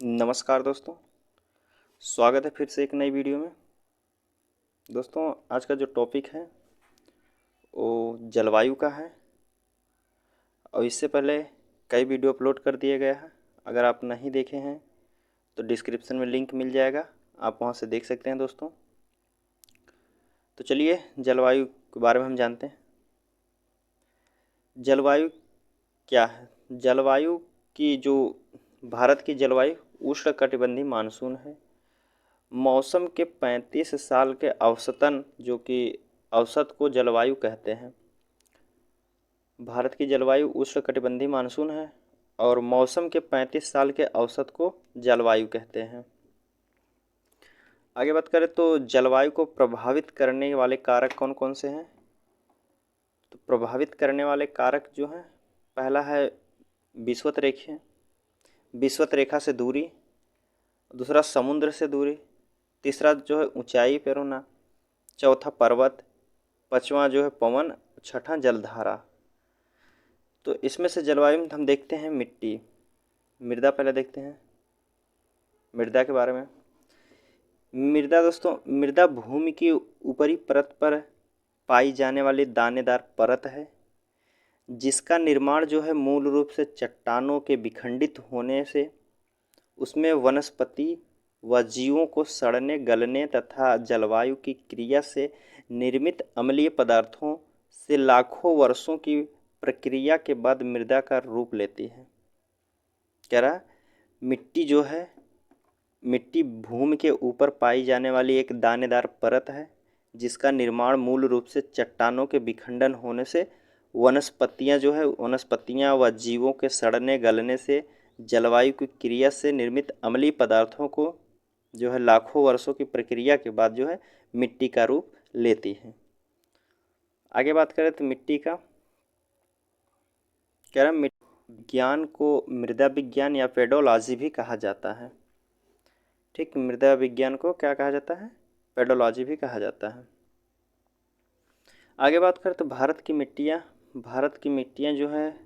नमस्कार दोस्तों। स्वागत है फिर से एक नई वीडियो में। दोस्तों, आज का जो टॉपिक है वो जलवायु का है और इससे पहले कई वीडियो अपलोड कर दिए गए हैं। अगर आप नहीं देखे हैं तो डिस्क्रिप्शन में लिंक मिल जाएगा, आप वहां से देख सकते हैं दोस्तों। तो चलिए जलवायु के बारे में हम जानते हैं। जलवायु क्या है? जलवायु की जो भारत की जलवायु उष्णकटिबंधीय मानसून है। मौसम के 35 साल के औसतन जो कि औसत को जलवायु कहते हैं। भारत की जलवायु उष्णकटिबंधीय मानसून है और मौसम के 35 साल के औसत को जलवायु कहते हैं। आगे बात करें तो जलवायु को प्रभावित करने वाले कारक कौन कौन से हैं? तो प्रभावित करने वाले कारक जो हैं, पहला है विषुवत रेखा से दूरी, दूसरा समुद्र से दूरी, तीसरा जो है ऊंचाई पर होना, चौथा पर्वत, पांचवा जो है पवन, छठा जलधारा। तो इसमें से जलवायु में हम देखते हैं मिट्टी, मृदा। पहले देखते हैं मृदा के बारे में। मृदा दोस्तों, मृदा भूमि की ऊपरी परत पर पाई जाने वाली दानेदार परत है जिसका निर्माण जो है मूल रूप से चट्टानों के विखंडित होने से उसमें वनस्पति व जीवों को सड़ने गलने तथा जलवायु की क्रिया से निर्मित अम्लीय पदार्थों से लाखों वर्षों की प्रक्रिया के बाद मृदा का रूप लेती है। कह रहा मिट्टी जो है, मिट्टी भूमि के ऊपर पाई जाने वाली एक दानेदार परत है जिसका निर्माण मूल रूप से चट्टानों के विखंडन होने से वनस्पतियां व जीवों के सड़ने गलने से जलवायु की क्रिया से निर्मित अम्लीय पदार्थों को जो है लाखों वर्षों की प्रक्रिया के बाद जो है मिट्टी का रूप लेती है। आगे बात करें तो मिट्टी का, कह रहा विज्ञान को मृदा विज्ञान या पेडोलॉजी भी कहा जाता है। ठीक, मृदा विज्ञान को क्या कहा जाता है? पेडोलॉजी भी कहा जाता है। आगे बात करें तो भारत की मिट्टियाँ जो है,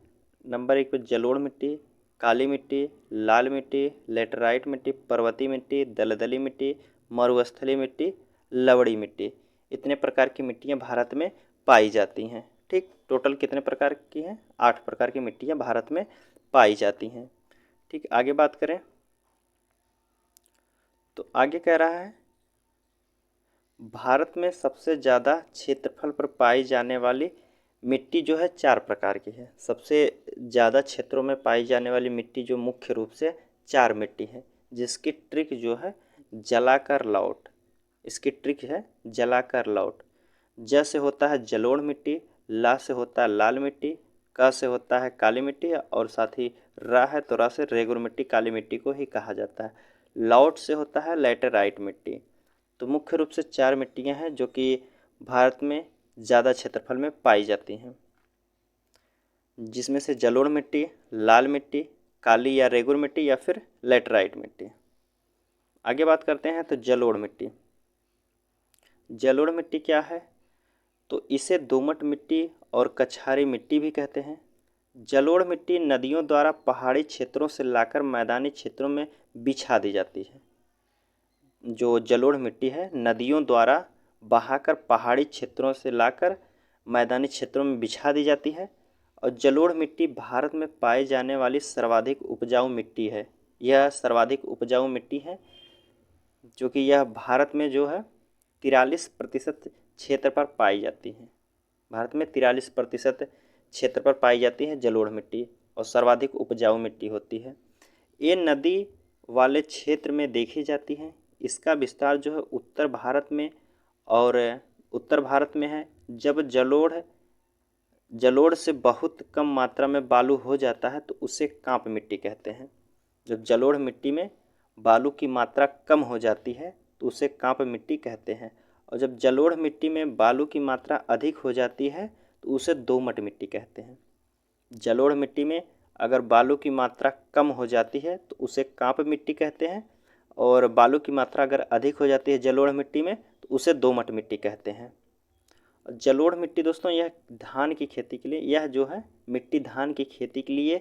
नंबर 1 पे जलोढ़ मिट्टी, काली मिट्टी, लाल मिट्टी, लेटराइट मिट्टी, पर्वतीय मिट्टी, दलदली मिट्टी, मरुस्थलीय मिट्टी, लवड़ी मिट्टी। इतने प्रकार की मिट्टियाँ भारत में पाई जाती हैं। ठीक, टोटल कितने प्रकार की हैं? 8 प्रकार की मिट्टियाँ भारत में पाई जाती हैं। ठीक, आगे बात करें तो आगे कह रहा है भारत में सबसे ज़्यादा क्षेत्रफल पर पाई जाने वाली मिट्टी जो है 4 प्रकार की है। सबसे ज़्यादा क्षेत्रों में पाई जाने वाली मिट्टी जो मुख्य रूप से 4 मिट्टी है, जिसकी ट्रिक जो है जलाकर लौट। इसकी ट्रिक है जलाकर लौट। ज से होता है जलोढ़ मिट्टी, ला से होता है लाल मिट्टी, क से होता है काली मिट्टी और साथ ही रा है तो रा से रेगुर मिट्टी, काली मिट्टी को ही कहा जाता है। लौट से होता है लैटेराइट मिट्टी। तो मुख्य रूप से 4 मिट्टियाँ हैं जो कि भारत में ज़्यादा क्षेत्रफल में पाई जाती हैं, जिसमें से जलोढ़ मिट्टी, लाल मिट्टी, काली या रेगुर मिट्टी या फिर लैटेराइट मिट्टी। आगे बात करते हैं तो जलोढ़ मिट्टी। जलोढ़ मिट्टी क्या है? तो इसे दोमट मिट्टी और कछारी मिट्टी भी कहते हैं। जलोढ़ मिट्टी नदियों द्वारा पहाड़ी क्षेत्रों से लाकर मैदानी क्षेत्रों में बिछा दी जाती है। जो जलोढ़ मिट्टी है नदियों द्वारा बहाकर पहाड़ी क्षेत्रों से लाकर मैदानी क्षेत्रों में बिछा दी जाती है और जलोढ़ मिट्टी भारत में पाई जाने वाली सर्वाधिक उपजाऊ मिट्टी है। यह सर्वाधिक उपजाऊ मिट्टी है जो कि यह भारत में जो है 43% क्षेत्र पर पाई जाती है। भारत में 43% क्षेत्र पर पाई जाती है जलोढ़ मिट्टी और सर्वाधिक उपजाऊ मिट्टी होती है। ये नदी वाले क्षेत्र में देखी जाती है। इसका विस्तार जो है उत्तर भारत में है। जब जलोढ़ से बहुत कम मात्रा में बालू हो जाता है तो उसे कांप मिट्टी कहते हैं। जब जलोढ़ मिट्टी में बालू की मात्रा कम हो जाती है तो उसे कांप मिट्टी कहते हैं और जब जलोढ़ मिट्टी में बालू की मात्रा अधिक हो जाती है तो उसे दोमट मिट्टी कहते हैं। जलोढ़ मिट्टी में अगर बालू की मात्रा कम हो जाती है तो उसे कांप मिट्टी कहते हैं और बालू की मात्रा अगर अधिक हो जाती है जलोढ़ मिट्टी में तो उसे दोमट मिट्टी कहते हैं। जलोढ़ मिट्टी दोस्तों यह धान की खेती के लिए, यह जो है मिट्टी धान की खेती के लिए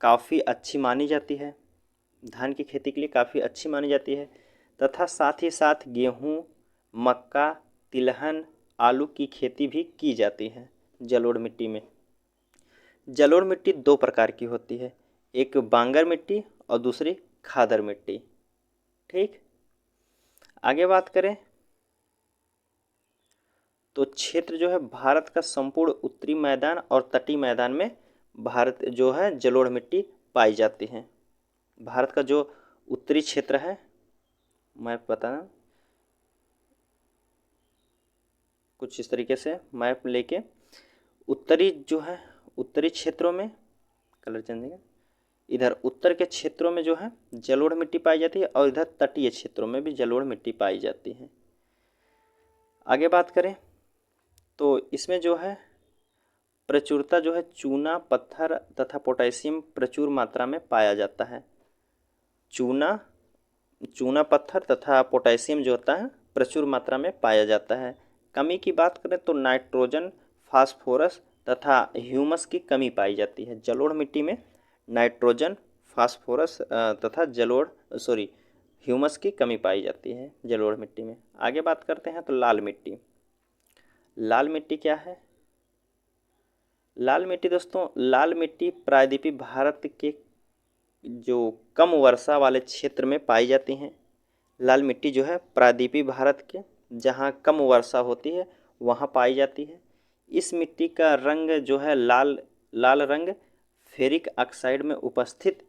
काफ़ी अच्छी मानी जाती है। धान की खेती के लिए काफ़ी अच्छी मानी जाती है, तथा साथ ही साथ गेहूँ, मक्का, तिलहन, आलू की खेती भी की जाती है जलोढ़ मिट्टी में। जलोढ़ मिट्टी दो प्रकार की होती है, एक बांगर मिट्टी और दूसरी खादर मिट्टी। ठीक, आगे बात करें तो क्षेत्र जो है भारत का संपूर्ण उत्तरी मैदान और तटीय मैदान में भारत जो है जलोढ़ मिट्टी पाई जाती है। भारत का जो उत्तरी क्षेत्र है, मैप बताना कुछ इस तरीके से, मैप लेके उत्तरी जो है उत्तरी क्षेत्रों में कलर चेंज, इधर उत्तर के क्षेत्रों में जो है जलोढ़ मिट्टी पाई जाती है और इधर तटीय क्षेत्रों में भी जलोढ़ मिट्टी पाई जाती है। आगे बात करें तो इसमें जो है प्रचुरता जो है चूना, पत्थर तथा पोटेशियम प्रचुर मात्रा में पाया जाता है। चूना पत्थर तथा पोटेशियम जो होता है प्रचुर मात्रा में पाया जाता है। कमी की बात करें तो नाइट्रोजन, फास्फोरस तथा ह्यूमस की कमी पाई जाती है। जलोढ़ मिट्टी में नाइट्रोजन, फास्फोरस तथा ह्यूमस की कमी पाई जाती है जलोढ़ मिट्टी में। आगे बात करते हैं तो लाल मिट्टी। लाल मिट्टी क्या है? लाल मिट्टी दोस्तों, लाल मिट्टी प्रायद्वीपीय भारत के जो कम वर्षा वाले क्षेत्र में पाई जाती हैं। लाल मिट्टी जो है प्रायद्वीपीय भारत के जहाँ कम वर्षा होती है वहाँ पाई जाती है। इस मिट्टी का रंग जो है लाल रंग फेरिक ऑक्साइड में उपस्थित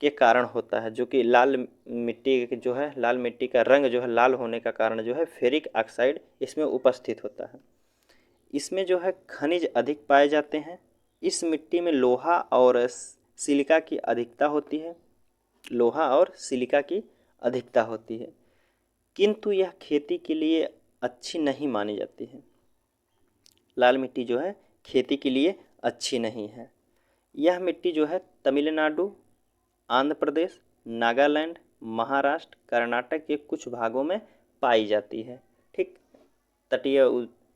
के कारण होता है, जो कि लाल मिट्टी का रंग जो है लाल होने का कारण जो है फेरिक ऑक्साइड इसमें उपस्थित होता है। इसमें जो है खनिज अधिक पाए जाते हैं। इस मिट्टी में लोहा और सिलिका की अधिकता होती है, किंतु यह खेती के लिए अच्छी नहीं मानी जाती है। लाल मिट्टी जो है खेती के लिए अच्छी नहीं है। यह मिट्टी जो है तमिलनाडु, आंध्र प्रदेश, नागालैंड, महाराष्ट्र, कर्नाटक के कुछ भागों में पाई जाती है। ठीक, तटीय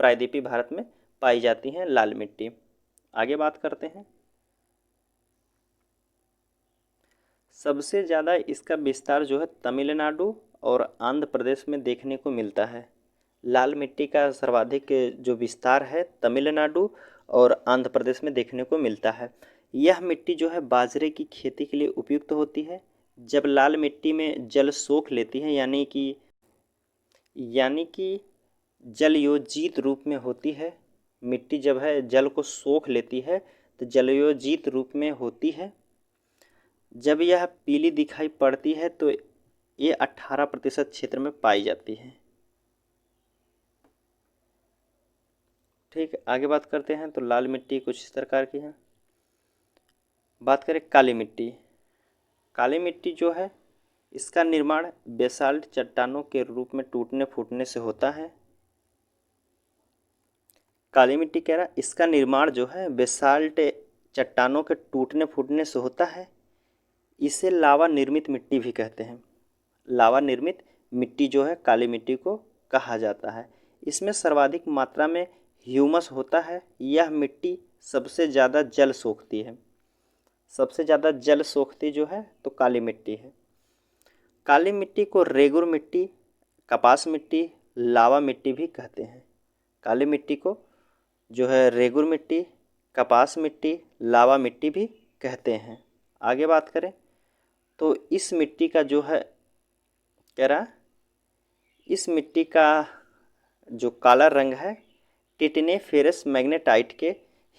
प्रायद्वीपीय भारत में पाई जाती हैं लाल मिट्टी। आगे बात करते हैं, सबसे ज़्यादा इसका विस्तार जो है तमिलनाडु और आंध्र प्रदेश में देखने को मिलता है। लाल मिट्टी का सर्वाधिक जो विस्तार है तमिलनाडु और आंध्र प्रदेश में देखने को मिलता है। यह मिट्टी जो है बाजरे की खेती के लिए उपयुक्त होती है। जब लाल मिट्टी में जल सोख लेती है, यानी कि जलयोजित रूप में होती है, मिट्टी जब है जल को सोख लेती है तो जलयोजित रूप में होती है। जब यह पीली दिखाई पड़ती है तो ये 18% क्षेत्र में पाई जाती है। ठीक, आगे बात करते हैं तो लाल मिट्टी कुछ इस प्रकार की है। बात करें काली मिट्टी। काली मिट्टी जो है इसका निर्माण बेसाल्ट चट्टानों के रूप में टूटने फूटने से होता है। काली मिट्टी कह रहा, इसका निर्माण जो है बेसाल्ट चट्टानों के टूटने फूटने से होता है। इसे लावा निर्मित मिट्टी भी कहते हैं। लावा निर्मित मिट्टी जो है काली मिट्टी को कहा जाता है। इसमें सर्वाधिक मात्रा में ह्यूमस होता है। यह मिट्टी सबसे ज़्यादा जल सोखती है। सबसे ज़्यादा जल सोखती जो है तो काली मिट्टी है। काली मिट्टी को रेगुर मिट्टी, कपास मिट्टी, लावा मिट्टी भी कहते हैं। काली मिट्टी को जो है रेगुर मिट्टी, कपास मिट्टी, लावा मिट्टी भी कहते हैं। आगे बात करें तो इस मिट्टी का जो है कह रहा, इस मिट्टी का जो काला रंग है टिटेनेफेरस मैग्नेटाइट के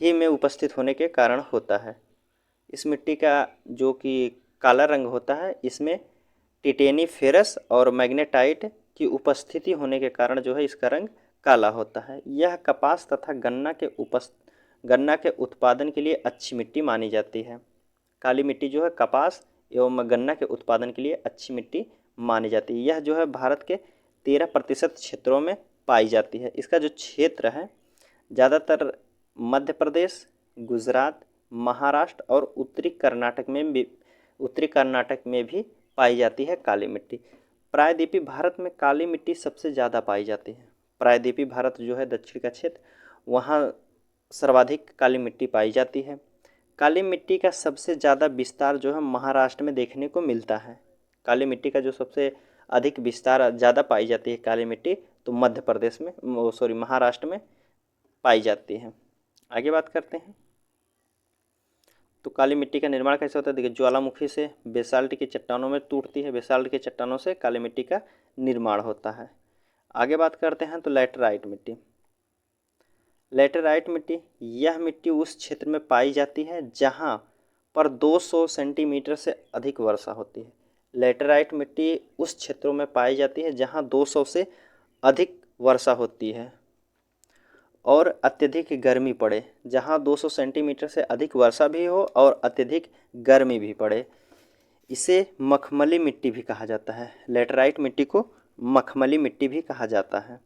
ही में उपस्थित होने के कारण होता है। इस मिट्टी का जो कि काला रंग होता है इसमें टिटेनीफेरस और मैग्नेटाइट की उपस्थिति होने के कारण जो है इसका रंग काला होता है। यह कपास तथा गन्ना के उत्पादन के लिए अच्छी मिट्टी मानी जाती है। काली मिट्टी जो है कपास एवं गन्ना के उत्पादन के लिए अच्छी मिट्टी मानी जाती है। यह जो है भारत के 13% क्षेत्रों में पाई जाती है। इसका जो क्षेत्र है ज़्यादातर मध्य प्रदेश, गुजरात, महाराष्ट्र और उत्तरी कर्नाटक में भी पाई जाती है काली मिट्टी। प्रायद्वीपीय भारत में काली मिट्टी सबसे ज़्यादा पाई जाती है। प्रायद्वीपीय भारत जो है दक्षिण का क्षेत्र, वहाँ सर्वाधिक काली मिट्टी पाई जाती है। काली मिट्टी का सबसे ज़्यादा विस्तार जो है महाराष्ट्र में देखने को मिलता है। काली मिट्टी का जो सबसे अधिक विस्तार ज़्यादा पाई जाती है काली मिट्टी, तो मध्य प्रदेश में महाराष्ट्र में पाई जाती है। आगे बात करते हैं। तो काली मिट्टी का निर्माण कैसे होता है? देखिए, ज्वालामुखी से बेसाल्ट की चट्टानों में टूटती है, बेसाल्ट की चट्टानों से काली मिट्टी का निर्माण होता है। आगे बात करते हैं तो लैटेराइट मिट्टी। लैटेराइट मिट्टी, यह मिट्टी उस क्षेत्र में पाई जाती है जहां पर 200 सेंटीमीटर से अधिक वर्षा होती है। लैटेराइट मिट्टी उस क्षेत्रों में पाई जाती है जहां 200 से अधिक वर्षा होती है और अत्यधिक गर्मी पड़े। जहां 200 सेंटीमीटर से अधिक वर्षा भी हो और अत्यधिक गर्मी भी पड़े, इसे मखमली मिट्टी भी कहा जाता है। लैटेराइट मिट्टी को मखमली मिट्टी भी कहा जाता है।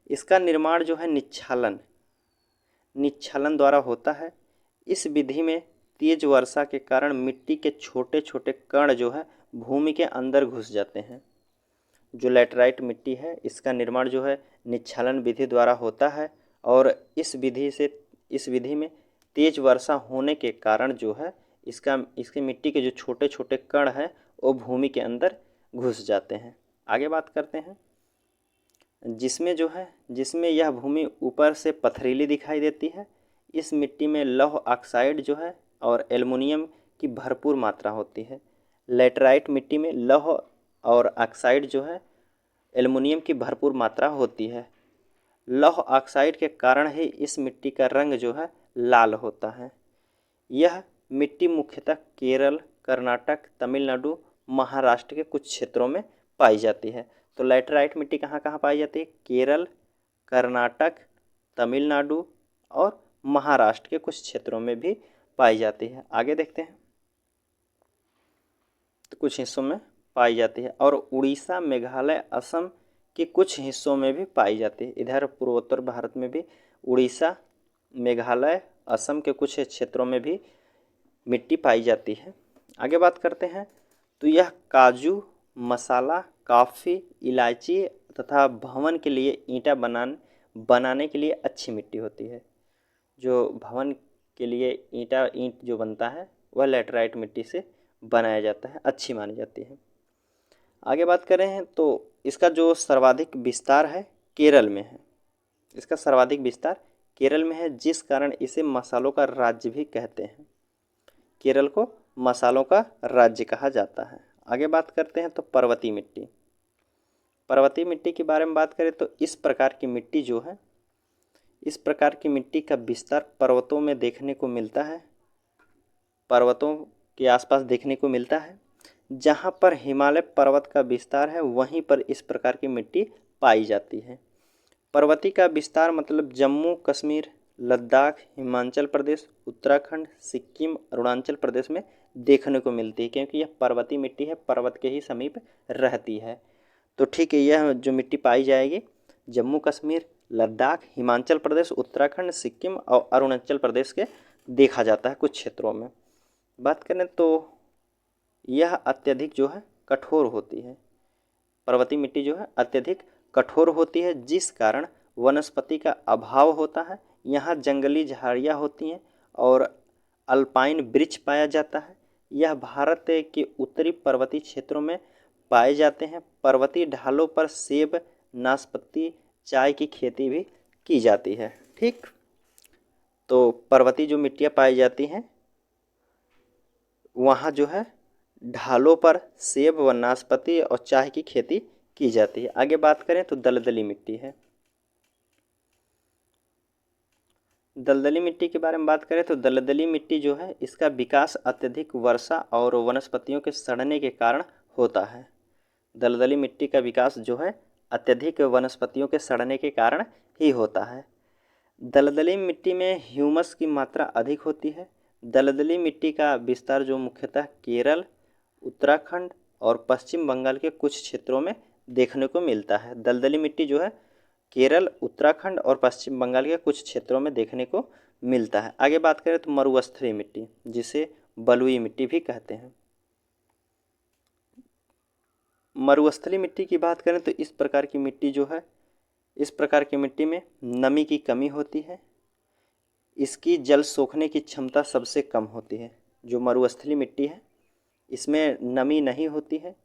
इसका निर्माण जो है निच्छालन द्वारा होता है। इस विधि में तेज वर्षा के कारण मिट्टी के छोटे छोटे कण जो है भूमि के अंदर घुस जाते हैं। जो लैटेराइट मिट्टी है, इसका निर्माण जो है निच्छालन विधि द्वारा होता है और इस विधि में तेज वर्षा होने के कारण जो है इसकी मिट्टी के जो छोटे छोटे कण हैं वो भूमि के अंदर घुस जाते हैं। आगे बात करते हैं। जिसमें यह भूमि ऊपर से पथरीली दिखाई देती है। इस मिट्टी में लौह ऑक्साइड जो है और एल्युमिनियम की भरपूर मात्रा होती है। लैटेराइट मिट्टी में लौह और ऑक्साइड जो है एल्युमिनियम की भरपूर मात्रा होती है। लौह ऑक्साइड के कारण ही इस मिट्टी का रंग जो है लाल होता है। यह मिट्टी मुख्यतः केरल, कर्नाटक, तमिलनाडु, महाराष्ट्र के कुछ क्षेत्रों में पाई जाती है। तो लैटेराइट मिट्टी कहाँ कहाँ पाई जाती है? केरल, कर्नाटक, तमिलनाडु और महाराष्ट्र के कुछ क्षेत्रों में भी पाई जाती है। आगे देखते हैं। तो कुछ हिस्सों में पाई जाती है और उड़ीसा, मेघालय, असम के कुछ हिस्सों में भी पाई जाती है। इधर पूर्वोत्तर भारत में भी उड़ीसा, मेघालय, असम के कुछ क्षेत्रों में भी मिट्टी पाई जाती है। आगे बात करते हैं। तो यह काजू, मसाला, कॉफ़ी, इलायची तथा भवन के लिए ईंटा बनाने के लिए अच्छी मिट्टी होती है। जो भवन के लिए ईंट जो बनता है वह लैटेराइट मिट्टी से बनाया जाता है, अच्छी मानी जाती है। आगे बात करें हैं तो इसका जो सर्वाधिक विस्तार है केरल में है। इसका सर्वाधिक विस्तार केरल में है, जिस कारण इसे मसालों का राज्य भी कहते हैं। केरल को मसालों का राज्य कहा जाता है। आगे बात करते हैं तो पर्वतीय मिट्टी। पर्वतीय मिट्टी के बारे में बात करें तो इस प्रकार की मिट्टी का विस्तार पर्वतों में देखने को मिलता है, पर्वतों के आसपास देखने को मिलता है। जहाँ पर हिमालय पर्वत का विस्तार है वहीं पर इस प्रकार की मिट्टी पाई जाती है। पर्वतीय का विस्तार मतलब जम्मू कश्मीर, लद्दाख, हिमाचल प्रदेश, उत्तराखंड, सिक्किम, अरुणाचल प्रदेश में देखने को मिलती है, क्योंकि यह पर्वतीय मिट्टी है, पर्वत के ही समीप रहती है। तो ठीक है, यह जो मिट्टी पाई जाएगी जम्मू कश्मीर, लद्दाख, हिमाचल प्रदेश, उत्तराखंड, सिक्किम और अरुणाचल प्रदेश के देखा जाता है कुछ क्षेत्रों में। बात करें तो यह अत्यधिक जो है कठोर होती है। पर्वतीय मिट्टी जो है अत्यधिक कठोर होती है, जिस कारण वनस्पति का अभाव होता है। यहाँ जंगली झाड़ियाँ होती हैं और अल्पाइन वृक्ष पाया जाता है। यह भारत के उत्तरी पर्वतीय क्षेत्रों में पाए जाते हैं। पर्वतीय ढालों पर सेब, नाशपाती, चाय की खेती भी की जाती है। ठीक, तो पर्वतीय जो मिट्टियाँ पाई जाती हैं वहाँ जो है ढालों पर सेब व नाशपाती और चाय की खेती की जाती है। आगे बात करें तो दलदली मिट्टी है। दलदली मिट्टी के बारे में बात करें तो दलदली मिट्टी जो है इसका विकास अत्यधिक वर्षा और वनस्पतियों के सड़ने के कारण होता है। दलदली मिट्टी का विकास जो है अत्यधिक वनस्पतियों के सड़ने के कारण ही होता है। दलदली मिट्टी में ह्यूमस की मात्रा अधिक होती है। दलदली मिट्टी का विस्तार जो मुख्यतः केरल, उत्तराखंड और पश्चिम बंगाल के कुछ क्षेत्रों में देखने को मिलता है। दलदली मिट्टी जो है केरल, उत्तराखंड और पश्चिम बंगाल के कुछ क्षेत्रों में देखने को मिलता है। आगे बात करें तो मरुस्थलीय मिट्टी, जिसे बलुई मिट्टी भी कहते हैं। मरुस्थलीय मिट्टी की बात करें तो इस प्रकार की मिट्टी में नमी की कमी होती है। इसकी जल सोखने की क्षमता सबसे कम होती है। जो मरुस्थलीय मिट्टी है इसमें नमी नहीं होती है,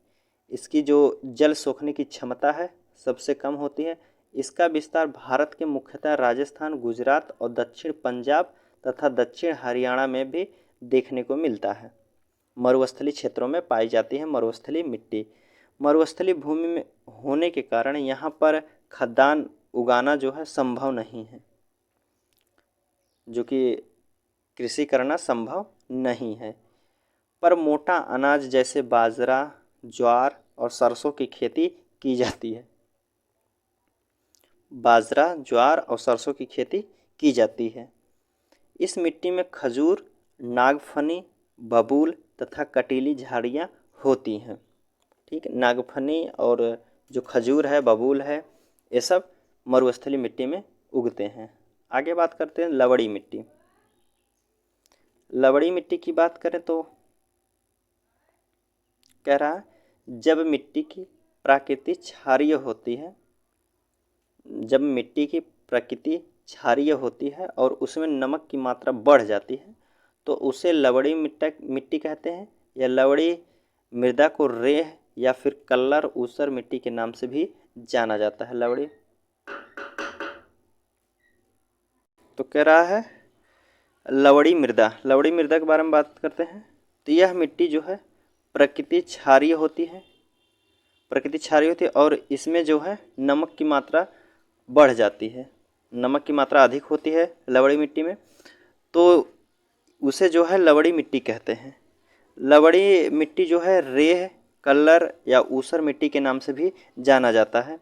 इसकी जो जल सोखने की क्षमता है सबसे कम होती है। इसका विस्तार भारत के मुख्यतः राजस्थान, गुजरात और दक्षिण पंजाब तथा दक्षिण हरियाणा में भी देखने को मिलता है। मरुस्थलीय क्षेत्रों में पाई जाती है मरुस्थलीय मिट्टी। मरुस्थलीय भूमि में होने के कारण यहाँ पर खद्यान उगाना जो है संभव नहीं है, जो कि कृषि करना संभव नहीं है। पर मोटा अनाज जैसे बाजरा, ज्वार और सरसों की खेती की जाती है। बाजरा, ज्वार और सरसों की खेती की जाती है। इस मिट्टी में खजूर, नागफनी, बबूल तथा कटीली झाड़ियाँ होती हैं। ठीक, नागफनी और जो खजूर है, बबूल है, ये सब मरुस्थलीय मिट्टी में उगते हैं। आगे बात करते हैं लवड़ी मिट्टी। लवड़ी मिट्टी की बात करें तो कह रहा है जब मिट्टी की प्रकृति क्षारीय होती है, जब मिट्टी की प्रकृति क्षारीय होती है और उसमें नमक की मात्रा बढ़ जाती है तो उसे लवड़ी मिट्टी कहते हैं। या लवड़ी मृदा को रेह या फिर कल्लर ऊसर मिट्टी के नाम से भी जाना जाता है। लवड़ी तो कह रहा है लवड़ी मृदा के बारे में बात करते हैं। तो यह मिट्टी जो है प्रकृति क्षारीय होती है, और इसमें जो है नमक की मात्रा बढ़ जाती है, नमक की मात्रा अधिक होती है लवड़ी मिट्टी में, तो उसे जो है लवड़ी मिट्टी कहते हैं। लवड़ी मिट्टी जो है रेह, कल्लर या ऊसर मिट्टी के नाम से भी जाना जाता है।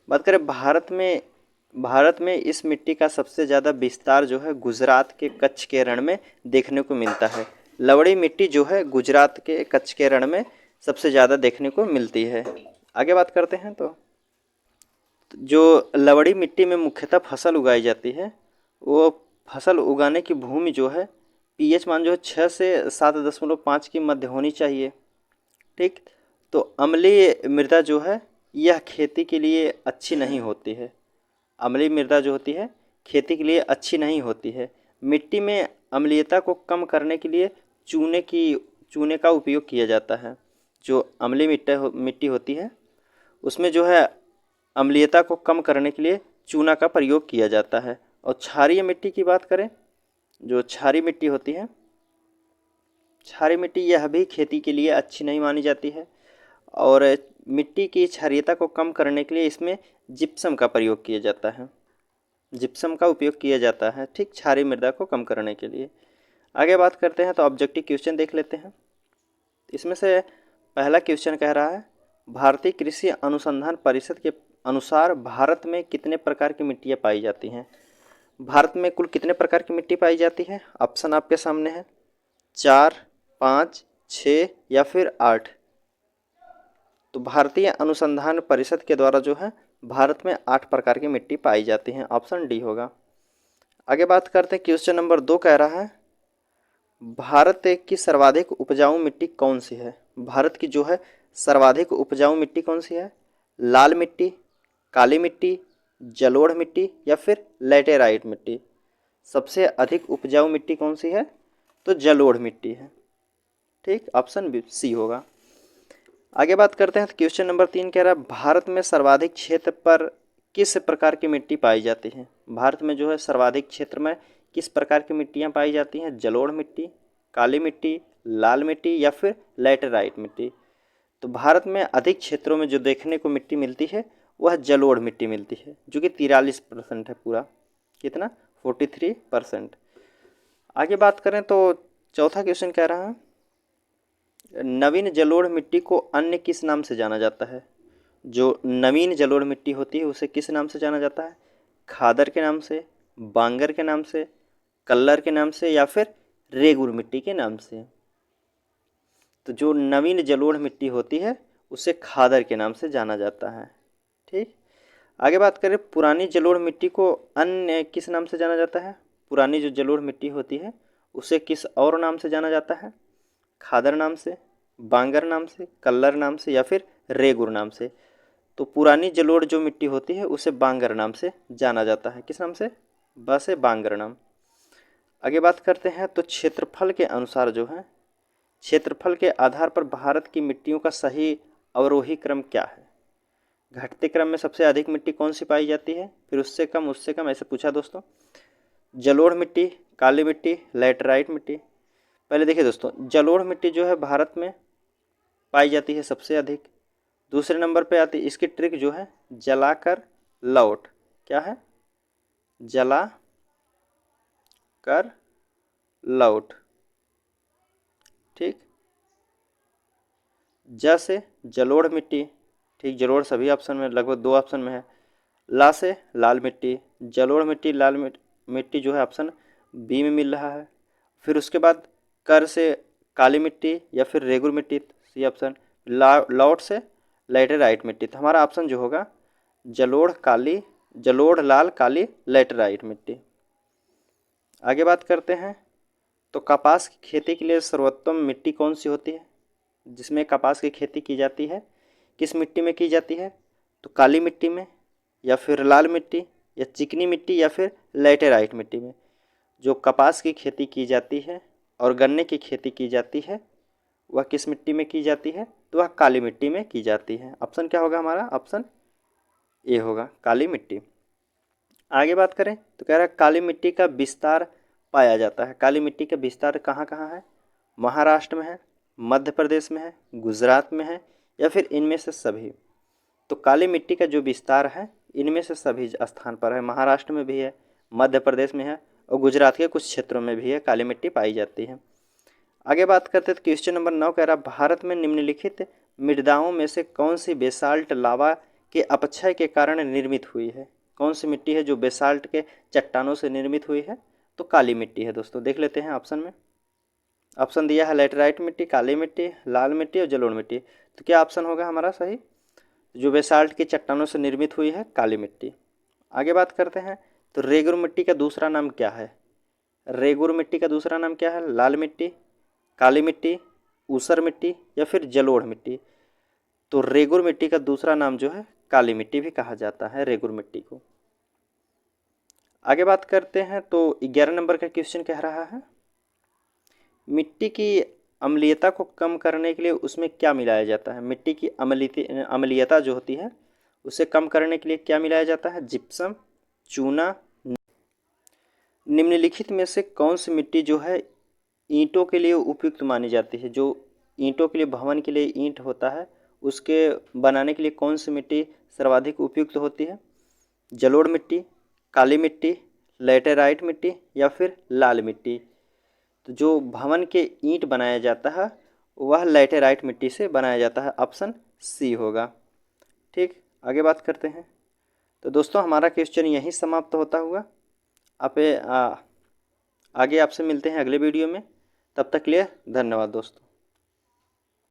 बात करें भारत में इस मिट्टी का सबसे ज़्यादा विस्तार जो है गुजरात के कच्छ के रण में देखने को मिलता है। लवड़ी मिट्टी जो है गुजरात के कच्छ के रण में सबसे ज़्यादा देखने को मिलती है। आगे बात करते हैं तो जो लवड़ी मिट्टी में मुख्यतः फसल उगाई जाती है, वो फसल उगाने की भूमि जो है पीएच मान जो है 6 से 7.5 की मध्य होनी चाहिए। ठीक, तो अम्लीय मृदा जो है यह खेती के लिए अच्छी नहीं होती है। अम्लीय मृदा जो होती है खेती के लिए अच्छी नहीं होती है। मिट्टी में अम्लीयता को कम करने के लिए चूने का उपयोग किया जाता है। जो अम्लीय मिट्टी होती है उसमें जो है अम्लीयता को कम करने के लिए चूना का प्रयोग किया जाता है। और क्षारीय मिट्टी की बात करें, जो क्षारीय मिट्टी होती है, क्षारीय मिट्टी यह भी खेती के लिए अच्छी नहीं मानी जाती है। और मिट्टी की क्षारीयता को कम करने के लिए इसमें जिप्सम का प्रयोग किया जाता है, जिप्सम का उपयोग किया जाता है। ठीक, क्षारीय मृदा को कम करने के लिए। आगे बात करते हैं तो ऑब्जेक्टिव क्वेश्चन देख लेते हैं। इसमें से पहला क्वेश्चन कह रहा है भारतीय कृषि अनुसंधान परिषद के अनुसार भारत में कितने प्रकार की मिट्टियाँ पाई जाती हैं। भारत में कुल कितने प्रकार की मिट्टी पाई जाती है? ऑप्शन आपके सामने है 4, 5, 6 या फिर 8। तो भारतीय अनुसंधान परिषद के द्वारा जो है भारत में 8 प्रकार की मिट्टी पाई जाती हैं। ऑप्शन डी होगा। आगे बात करते हैं, क्वेश्चन नंबर 2 कह रहा है भारत की सर्वाधिक उपजाऊ मिट्टी कौन सी है। भारत की जो है सर्वाधिक उपजाऊ मिट्टी कौन सी है? लाल मिट्टी, काली मिट्टी, जलोढ़ मिट्टी या फिर लैटेराइट मिट्टी। सबसे अधिक उपजाऊ मिट्टी कौन सी है? तो जलोढ़ मिट्टी है। ठीक, ऑप्शन बी सी होगा। आगे बात करते हैं, क्वेश्चन नंबर 3 कह रहा है भारत में सर्वाधिक क्षेत्र पर किस प्रकार की मिट्टी पाई जाती है। भारत में जो है सर्वाधिक क्षेत्र में किस प्रकार की मिट्टियाँ पाई जाती हैं? जलोढ़ मिट्टी, काली मिट्टी, लाल मिट्टी या फिर लैटेराइट मिट्टी। तो भारत में अधिक क्षेत्रों में जो देखने को मिट्टी मिलती है वह जलोढ़ मिट्टी मिलती है, जो कि 43% है। पूरा कितना? 43%। आगे बात करें तो चौथा क्वेश्चन कह रहा है नवीन जलोढ़ मिट्टी को अन्य किस नाम से जाना जाता है। जो नवीन जलोढ़ मिट्टी होती है उसे किस नाम से जाना जाता है? खादर के नाम से, बांगर के नाम से, कल्लर के नाम से या फिर रेगुर मिट्टी के नाम से। तो जो नवीन जलोढ़ मिट्टी होती है उसे खादर के नाम से जाना जाता है। ठीक, आगे बात करें पुरानी जलोढ़ मिट्टी को अन्य किस नाम से जाना जाता है। पुरानी जो जलोढ़ मिट्टी होती है उसे किस और नाम से जाना जाता है? खादर नाम से, बांगर नाम से, कल्लर नाम से या फिर रेगुर नाम से। तो पुरानी जलोढ़ जो मिट्टी होती है उसे बांगर नाम से जाना जाता है। किस नाम से? बस है बांगर नाम। आगे बात करते हैं तो क्षेत्रफल के अनुसार जो है, क्षेत्रफल के आधार पर भारत की मिट्टियों का सही अवरोही क्रम क्या है। घटते क्रम में सबसे अधिक मिट्टी कौन सी पाई जाती है, फिर उससे कम ऐसे पूछा दोस्तों। जलोढ़ मिट्टी, काली मिट्टी, लैटराइट मिट्टी। पहले देखिए दोस्तों, जलोढ़ मिट्टी जो है भारत में पाई जाती है सबसे अधिक। दूसरे नंबर पे आती है, इसकी ट्रिक जो है जलाकर लौट, क्या है, जला कर लौट, ठीक। ज से जलोढ़ मिट्टी, ठीक, जलोढ़ सभी ऑप्शन में, लगभग 2 ऑप्शन में है। ला से लाल मिट्टी, जलोढ़ मिट्टी, लाल मिट्टी जो है ऑप्शन बी में मिल रहा है। फिर उसके बाद कर से काली मिट्टी या फिर रेगुर मिट्टी, सी ऑप्शन। लौट से लैटेराइट मिट्टी, तो हमारा ऑप्शन जो होगा जलोढ़ लाल काली लैटेराइट मिट्टी। आगे बात करते हैं तो कपास की खेती के लिए सर्वोत्तम मिट्टी कौन सी होती है, जिसमें कपास की खेती की जाती है, किस मिट्टी में की जाती है, तो काली मिट्टी में या फिर लाल मिट्टी या चिकनी मिट्टी या फिर लैटेराइट मिट्टी में। जो कपास की खेती की जाती है और गन्ने की खेती की जाती है वह किस मिट्टी में की जाती है, तो वह काली मिट्टी में की जाती है। ऑप्शन क्या होगा हमारा, ऑप्शन ए होगा, काली मिट्टी। आगे बात करें तो कह रहा है काली मिट्टी का विस्तार पाया जाता है। काली मिट्टी का विस्तार कहाँ कहाँ है, महाराष्ट्र में है, मध्य प्रदेश में है, गुजरात में है या फिर इनमें से सभी। तो काली मिट्टी का जो विस्तार है इनमें से सभी स्थान पर है, महाराष्ट्र में भी है, मध्य प्रदेश में है और गुजरात के कुछ क्षेत्रों में भी है काली मिट्टी पाई जाती है। आगे बात करते हैं तो क्वेश्चन नंबर 9 कह रहा भारत में निम्नलिखित मृदाओं में से कौन सी बेसाल्ट लावा के अपक्षय के कारण निर्मित हुई है। कौन सी मिट्टी है जो बेसाल्ट के चट्टानों से निर्मित हुई है, तो काली मिट्टी है दोस्तों। देख लेते हैं ऑप्शन में, ऑप्शन दिया है लैटेराइट मिट्टी, काली मिट्टी, लाल मिट्टी और जलोढ़ मिट्टी। तो क्या ऑप्शन होगा हमारा सही, जो बेसाल्ट की चट्टानों से निर्मित हुई है काली मिट्टी। आगे बात करते हैं तो रेगुर मिट्टी का दूसरा नाम क्या है। रेगुर मिट्टी का दूसरा नाम क्या है, लाल मिट्टी, काली मिट्टी, ऊसर मिट्टी या फिर जलोढ़ मिट्टी। तो रेगुर मिट्टी का दूसरा नाम जो है काली मिट्टी भी कहा जाता है रेगुर मिट्टी को। आगे बात करते हैं तो 11 नंबर का क्वेश्चन कह रहा है मिट्टी की अम्लीयता को कम करने के लिए उसमें क्या मिलाया जाता है। मिट्टी की अम्लीयता जो होती है उसे कम करने के लिए क्या मिलाया जाता है, जिप्सम, चूना। निम्नलिखित में से कौन सी मिट्टी जो है ईंटों के लिए उपयुक्त मानी जाती है। जो ईंटों के लिए, भवन के लिए ईंट होता है उसके बनाने के लिए कौन सी मिट्टी सर्वाधिक उपयुक्त होती है, जलोढ़ मिट्टी, काली मिट्टी, लैटेराइट मिट्टी या फिर लाल मिट्टी। तो जो भवन के ईंट बनाया जाता है वह लैटेराइट मिट्टी से बनाया जाता है, ऑप्शन सी होगा, ठीक। आगे बात करते हैं तो दोस्तों हमारा क्वेश्चन यहीं समाप्त होता हुआ। आगे आपसे मिलते हैं अगले वीडियो में, तब तक के लिए धन्यवाद दोस्तों।